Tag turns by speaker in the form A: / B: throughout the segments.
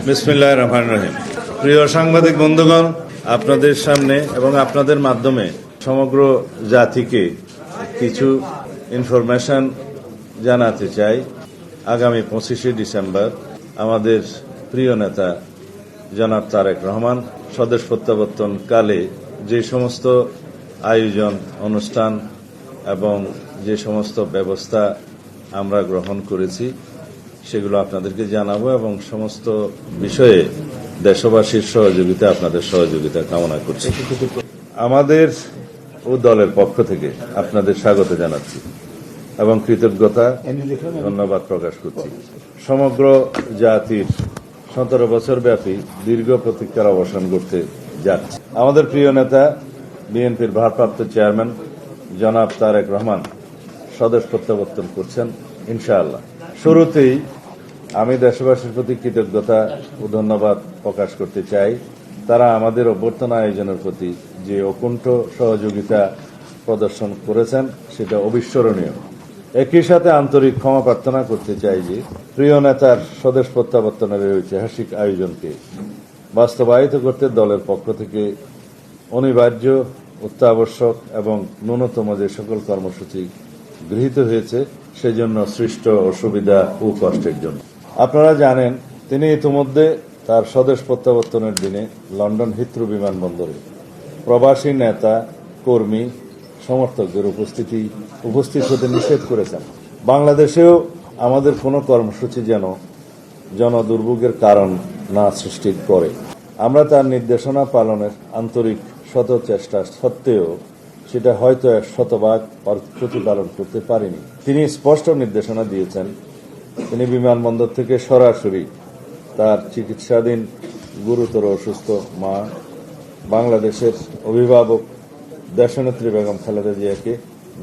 A: বিসমিল্লাহির রহমানির রহিম। প্রিয় সাংবাদিক বন্ধুগণ, আপনাদের সামনে এবং আপনাদের মাধ্যমে সমগ্র জাতিকে কিছু ইনফরমেশন জানাতে চাই। আগামী 25শে ডিসেম্বর আমাদের প্রিয় নেতা জনাব তারেক রহমান স্বদেশ প্রত্যাবর্তন কালে যে সমস্ত আয়োজন, অনুষ্ঠান এবং যে সমস্ত ব্যবস্থা আমরা গ্রহণ করেছি সেগুলো আপনাদেরকে জানাবো এবং সমস্ত বিষয়ে দেশবাসীর সহযোগিতা, আপনাদের সহযোগিতা কামনা করছি। আমাদের ও দলের পক্ষ থেকে আপনাদের স্বাগত জানাচ্ছি এবং কৃতজ্ঞতা ধন্যবাদ প্রকাশ করছি। সমগ্র জাতির 17 বছর ব্যাপী দীর্ঘ প্রতীক্ষার অবসান করতে যাচ্ছে। আমাদের প্রিয় নেতা বিএনপির ভারপ্রাপ্ত চেয়ারম্যান জনাব তারেক রহমান স্বদেশ প্রত্যাবর্তন করছেন ইনশাআল্লাহ। শুরুতেই আমি দেশবাসীর প্রতি কৃতজ্ঞতা ও ধন্যবাদ প্রকাশ করতে চাই। তারা আমাদের অভ্যর্থনা আয়োজনের প্রতি যে অকুণ্ঠ সহযোগিতা প্রদর্শন করেছেন সেটা অবিস্মরণীয়। একই সাথে আন্তরিক ক্ষমা প্রার্থনা করতে চাই যে প্রিয় নেতার স্বদেশ প্রত্যাবর্তনের এই ঐতিহাসিক আয়োজনকে বাস্তবায়িত করতে দলের পক্ষ থেকে অনিবার্য, অত্যাবশ্যক এবং ন্যূনতম যে সকল কর্মসূচি গৃহীত হয়েছে সেজন্য সৃষ্ট অসুবিধা ও কষ্টের জন্য। আপনারা জানেন, তিনি ইতিমধ্যে তার স্বদেশ প্রত্যাবর্তনের দিনে লন্ডন হিথ্রো বিমানবন্দরে প্রবাসী নেতা, কর্মী, সমর্থকদের উপস্থিত হতে নিষেধ করেছেন। বাংলাদেশেও আমাদের কোনো কর্মসূচি যেন জনদুর্ভোগের কারণ না সৃষ্টি করে। আমরা তার নির্দেশনা পালনের আন্তরিক শত চেষ্টা সত্ত্বেও সেটা হয়তো 100% প্রতিপালন করতে পারিনি। তিনি স্পষ্ট নির্দেশনা দিয়েছেন, তিনি বিমানবন্দর থেকে সরাসরি তার চিকিৎসাধীন গুরুতর অসুস্থ মা, বাংলাদেশের অভিভাবক দেশনেত্রী বেগম খালেদা জিয়াকে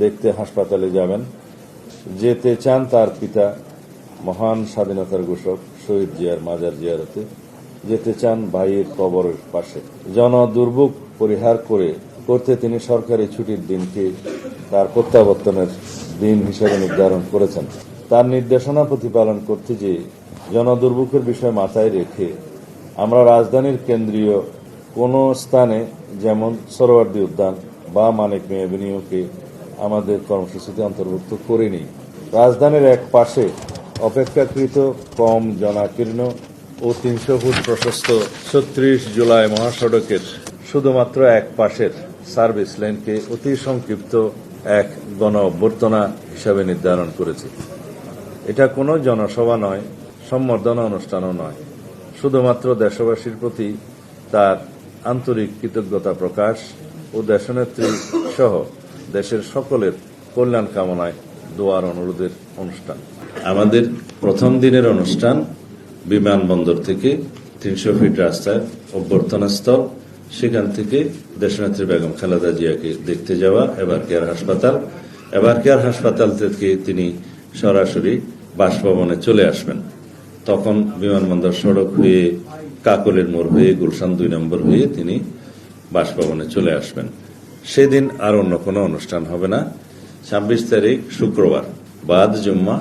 A: দেখতে হাসপাতালে যাবেন। যেতে চান তার পিতা, মহান স্বাধীনতার ঘোষক শহীদ জিয়ার মাজার জিয়ারতে, যেতে চান ভাইয়ের কবরের পাশে। জনদুর্ভোগ পরিহার করতে তিনি সরকারি ছুটির দিনকে তার প্রত্যাবর্তনের দিন হিসেবে নির্ধারণ করেছেন। তার নির্দেশনা প্রতিপালন করতে যে জনদুর্ভোগের বিষয় মাথায় রেখে আমরা রাজধানীর কেন্দ্রীয় কোনো স্থানে যেমন সোহরাওয়ার্দী উদ্যান বা মানিক মিয়া এভিনিউকে আমাদের কর্মসূচিতে অন্তর্ভুক্ত করিনি। রাজধানীর এক পাশে অপেক্ষাকৃত কম জনাকীর্ণ ও 300 ফুট প্রশস্ত 36 জুলাই মহাসড়কের শুধুমাত্র এক পাশের সার্ভিস লেনকে অতি সংক্ষিপ্ত এক গণ অভ্যর্থনা হিসাবে নির্ধারণ করেছে। এটা কোনো জনসভা নয়, সম্বর্ধনা অনুষ্ঠানও নয়, শুধুমাত্র দেশবাসীর প্রতি তার আন্তরিক কৃতজ্ঞতা প্রকাশ ও দেশনেত্রী সহ দেশের সকলের কল্যাণ কামনায় দোয়ার অনুরোধের অনুষ্ঠান। আমাদের প্রথম দিনের অনুষ্ঠান বিমানবন্দর থেকে 300 ফিট রাস্তায় অভ্যর্থনা স্থল, সেখান থেকে দেশনেত্রী বেগম খালেদা জিয়াকে দেখতে যাওয়া এভার কেয়ার হাসপাতাল থেকে তিনি সরাসরি বাসভবনে চলে আসবেন। তখন বিমানবন্দর সড়ক হয়ে কাকলের মোড় হয়ে গুলশান 2 নম্বর হয়ে তিনি বাসভবনে চলে আসবেন। সেদিন আর অন্য কোনো অনুষ্ঠান হবে না। 26 তারিখ শুক্রবার বাদ জুম্মা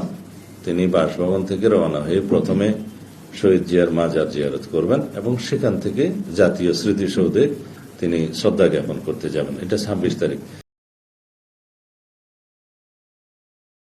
A: তিনি বাসভবন থেকে রওনা হয়ে প্রথমে শহীদ জিয়ার মাজার জিয়ারত করবেন এবং সেখান থেকে জাতীয় স্মৃতিসৌধে তিনি শ্রদ্ধা জ্ঞাপন করতে যাবেন। এটা 26 তারিখ।